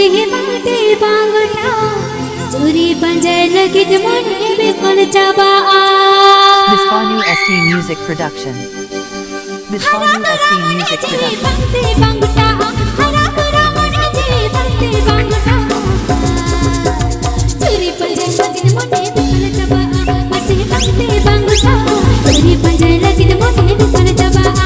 masih mati bangunna Juri panjai lagi mone bekal cabaan Disom ST Music Production. Disom ST Music Production. Bangte bangunna Hara Tura Mone Jewi bangte bangunna Juri panjai lagi mone bekal cabaan masih mati bangunna Juri panjai lagi mone bekal cabaan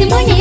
Mone